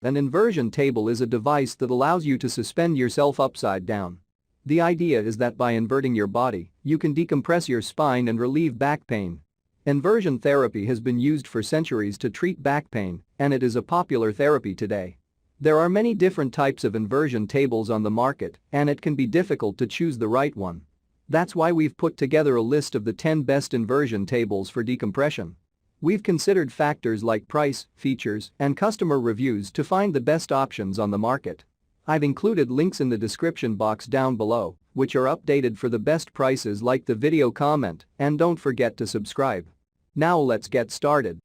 An inversion table is a device that allows you to suspend yourself upside down. The idea is that by inverting your body, you can decompress your spine and relieve back pain. Inversion therapy has been used for centuries to treat back pain, and it is a popular therapy today. There are many different types of inversion tables on the market, and it can be difficult to choose the right one. That's why we've put together a list of the 10 best inversion tables for decompression. We've considered factors like price, features, and customer reviews to find the best options on the market. I've included links in the description box down below, which are updated for the best prices. Like the video, comment, and don't forget to subscribe. Now let's get started.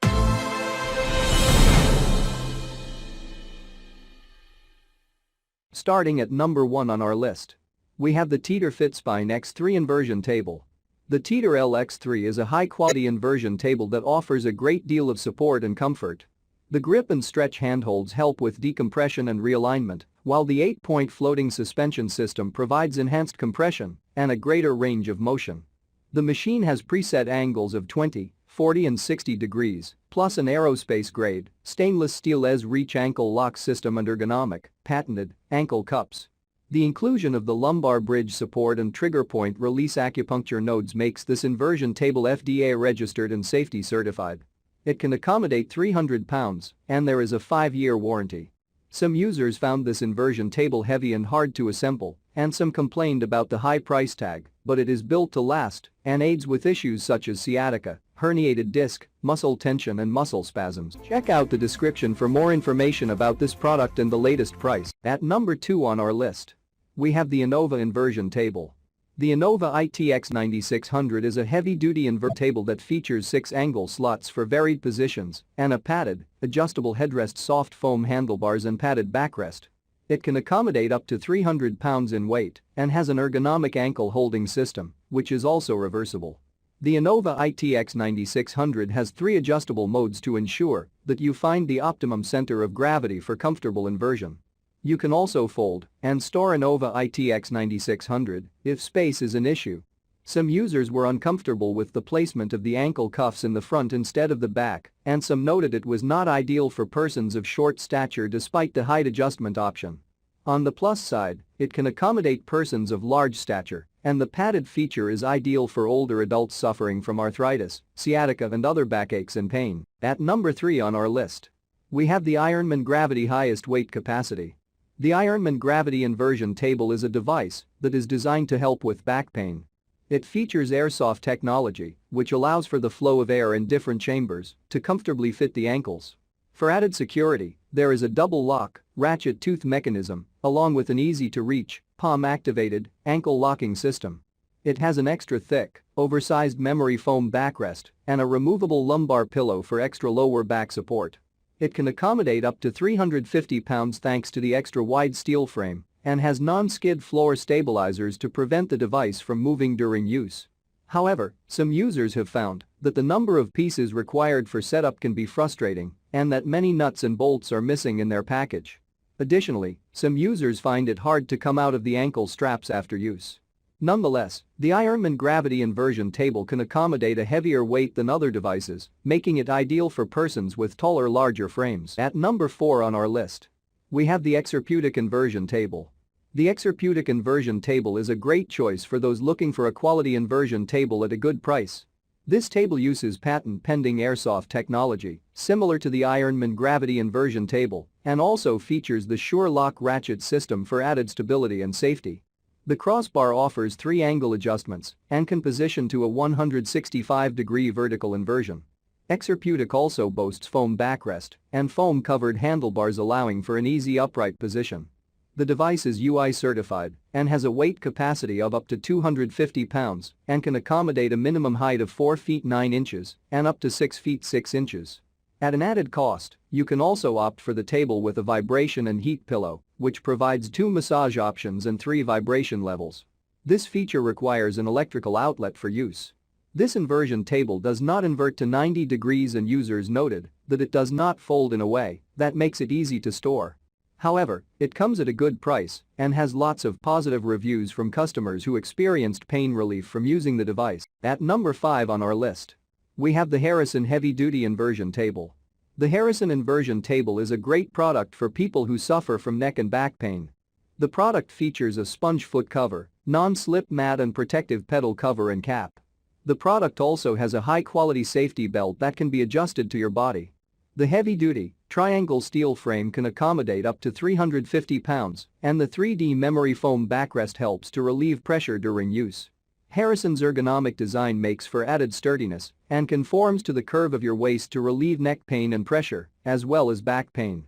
Starting at number 1 on our list, we have the Teeter FitSpine X3 inversion table. The Teeter LX3 is a high-quality inversion table that offers a great deal of support and comfort. The grip and stretch handholds help with decompression and realignment, while the 8-point floating suspension system provides enhanced compression and a greater range of motion. The machine has preset angles of 20, 40 and 60 degrees, plus an aerospace-grade, stainless steel S-Reach ankle lock system and ergonomic, patented, ankle cups. The inclusion of the lumbar bridge support and trigger point release acupuncture nodes makes this inversion table FDA registered and safety certified. It can accommodate 300 pounds, and there is a 5-year warranty. Some users found this inversion table heavy and hard to assemble, and some complained about the high price tag, but it is built to last and aids with issues such as sciatica, herniated disc, muscle tension and muscle spasms. Check out the description for more information about this product and the latest price. At number 2 on our list, we have the Anova inversion table. The Anova ITX 9600 is a heavy-duty invert table that features 6 angle slots for varied positions and a padded, adjustable headrest, soft foam handlebars and padded backrest. It can accommodate up to 300 pounds in weight and has an ergonomic ankle holding system, which is also reversible. The Anova ITX 9600 has 3 adjustable modes to ensure that you find the optimum center of gravity for comfortable inversion. You can also fold and store Anova ITX 9600 if space is an issue. Some users were uncomfortable with the placement of the ankle cuffs in the front instead of the back, and some noted it was not ideal for persons of short stature despite the height adjustment option. On the plus side, it can accommodate persons of large stature, and the padded feature is ideal for older adults suffering from arthritis, sciatica and other backaches and pain. At number 3 on our list, we have the Ironman Gravity highest weight capacity. The Ironman Gravity inversion table is a device that is designed to help with back pain. It features airsoft technology, which allows for the flow of air in different chambers to comfortably fit the ankles. For added security, there is a double lock, ratchet tooth mechanism, along with an easy-to-reach, palm-activated, ankle locking system. It has an extra thick, oversized memory foam backrest and a removable lumbar pillow for extra lower back support. It can accommodate up to 350 pounds thanks to the extra wide steel frame and has non-skid floor stabilizers to prevent the device from moving during use. However, some users have found that the number of pieces required for setup can be frustrating and that many nuts and bolts are missing in their package. Additionally, some users find it hard to come out of the ankle straps after use. Nonetheless, the Ironman Gravity inversion table can accommodate a heavier weight than other devices, making it ideal for persons with taller, larger frames. At number 4 on our list, we have the Exerpeutic inversion table. The Exerpeutic inversion table is a great choice for those looking for a quality inversion table at a good price. This table uses patent-pending airsoft technology, similar to the Ironman Gravity inversion table, and also features the Shorelock ratchet system for added stability and safety. The crossbar offers 3 angle adjustments and can position to a 165-degree vertical inversion. Exerpeutic also boasts foam backrest and foam-covered handlebars allowing for an easy upright position. The device is UI certified and has a weight capacity of up to 250 pounds and can accommodate a minimum height of 4 feet 9 inches and up to 6 feet 6 inches. At an added cost, you can also opt for the table with a vibration and heat pillow, which provides 2 massage options and 3 vibration levels. This feature requires an electrical outlet for use. This inversion table does not invert to 90 degrees and users noted that it does not fold in a way that makes it easy to store. However, it comes at a good price and has lots of positive reviews from customers who experienced pain relief from using the device. At number 5 on our list, we have the Harrison heavy-duty inversion table. The Harrison Inversion Table is a great product for people who suffer from neck and back pain. The product features a sponge foot cover, non-slip mat and protective pedal cover and cap. The product also has a high-quality safety belt that can be adjusted to your body. The heavy-duty, triangle steel frame can accommodate up to 350 pounds, and the 3D memory foam backrest helps to relieve pressure during use. Harrison's ergonomic design makes for added sturdiness and conforms to the curve of your waist to relieve neck pain and pressure, as well as back pain.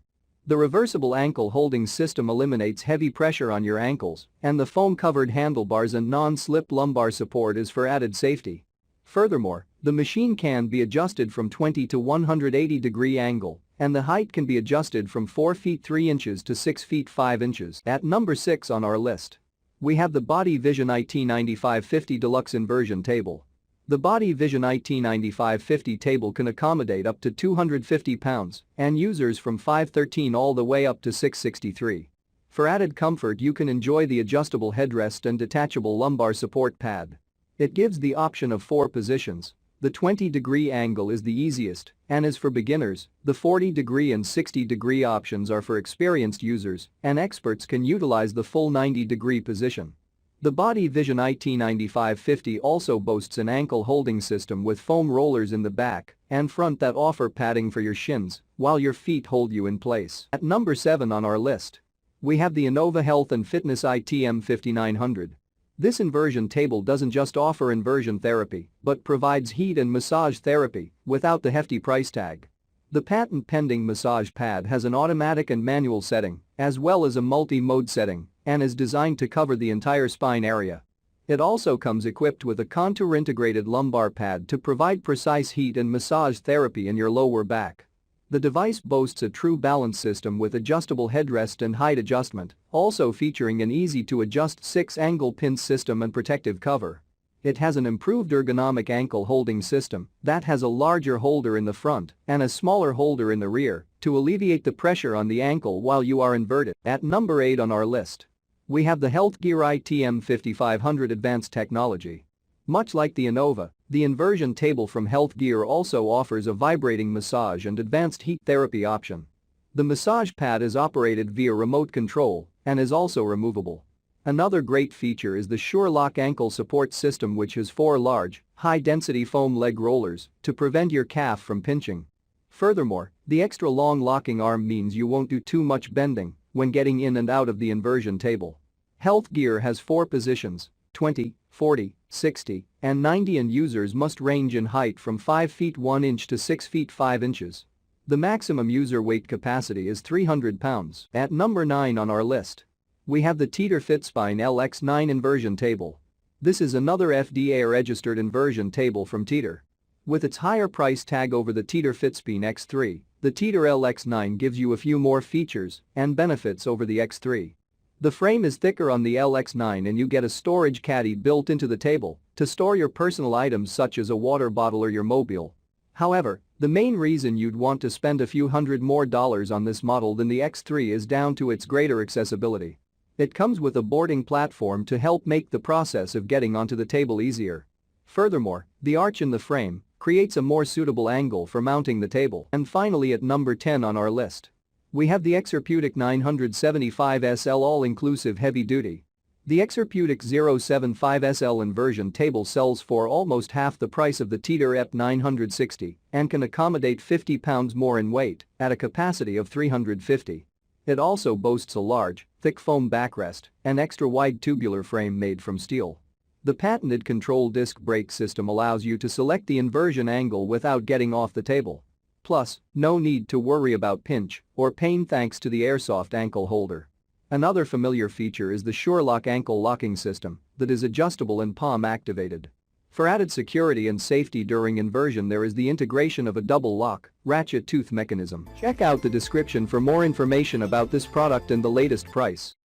The reversible ankle holding system eliminates heavy pressure on your ankles, and the foam-covered handlebars and non-slip lumbar support is for added safety. Furthermore, the machine can be adjusted from 20 to 180-degree angle, and the height can be adjusted from 4 feet 3 inches to 6 feet 5 inches. At number 6 on our list, we have the Body Vision IT9550 Deluxe Inversion Table. The Body Vision IT9550 table can accommodate up to 250 pounds and users from 513 all the way up to 663. For added comfort, you can enjoy the adjustable headrest and detachable lumbar support pad. It gives the option of 4 positions. The 20-degree angle is the easiest and is for beginners. The 40-degree and 60-degree options are for experienced users, and experts can utilize the full 90-degree position. The Body Vision IT9550 also boasts an ankle holding system with foam rollers in the back and front that offer padding for your shins while your feet hold you in place. At number 7 on our list, we have the Anova Health and Fitness ITM 5900. This inversion table doesn't just offer inversion therapy, but provides heat and massage therapy without the hefty price tag. The patent-pending massage pad has an automatic and manual setting, as well as a multi-mode setting, and is designed to cover the entire spine area. It also comes equipped with a contour-integrated lumbar pad to provide precise heat and massage therapy in your lower back. The device boasts a true balance system with adjustable headrest and height adjustment, also featuring an easy-to-adjust 6-angle pin system and protective cover. It has an improved ergonomic ankle holding system that has a larger holder in the front and a smaller holder in the rear to alleviate the pressure on the ankle while you are inverted. At number 8 on our list, we have the Healthgear ITM 5500 Advanced Technology. Much like the Anova, the inversion table from Healthgear also offers a vibrating massage and advanced heat therapy option. The massage pad is operated via remote control and is also removable. Another great feature is the Shorelock ankle support system, which has 4 large, high-density foam leg rollers to prevent your calf from pinching. Furthermore, the extra long locking arm means you won't do too much bending when getting in and out of the inversion table. Healthgear has 4 positions: 20, 40, 60, and 90, and users must range in height from 5 feet 1 inch to 6 feet 5 inches. The maximum user weight capacity is 300 pounds. At number 9 on our list, we have the Teeter FitSpine LX9 Inversion Table. This is another FDA-registered inversion table from Teeter. With its higher price tag over the Teeter FitSpine X3, the Teeter LX9 gives you a few more features and benefits over the X3. The frame is thicker on the LX9 and you get a storage caddy built into the table to store your personal items such as a water bottle or your mobile. However, the main reason you'd want to spend a few $100 more on this model than the X3 is down to its greater accessibility. It comes with a boarding platform to help make the process of getting onto the table easier. Furthermore, the arch in the frame creates a more suitable angle for mounting the table. And finally, at number 10 on our list, we have the Exerpeutic 975 SL All-Inclusive Heavy Duty. The Exerpeutic 075 SL inversion table sells for almost half the price of the Teeter EP 960 and can accommodate 50 pounds more in weight at a capacity of 350. It also boasts a large, thick foam backrest and extra-wide tubular frame made from steel. The patented control disc brake system allows you to select the inversion angle without getting off the table. Plus, no need to worry about pinch or pain thanks to the airsoft ankle holder. Another familiar feature is the Shorelock ankle locking system that is adjustable and palm activated. For added security and safety during inversion, there is the integration of a double lock, ratchet tooth mechanism. Check out the description for more information about this product and the latest price.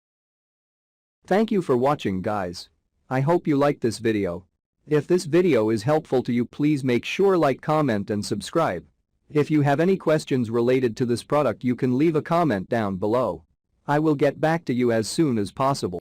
Thank you for watching, guys. I hope you liked this video. If this video is helpful to you, please make sure like, comment and subscribe. If you have any questions related to this product, you can leave a comment down below. I will get back to you as soon as possible.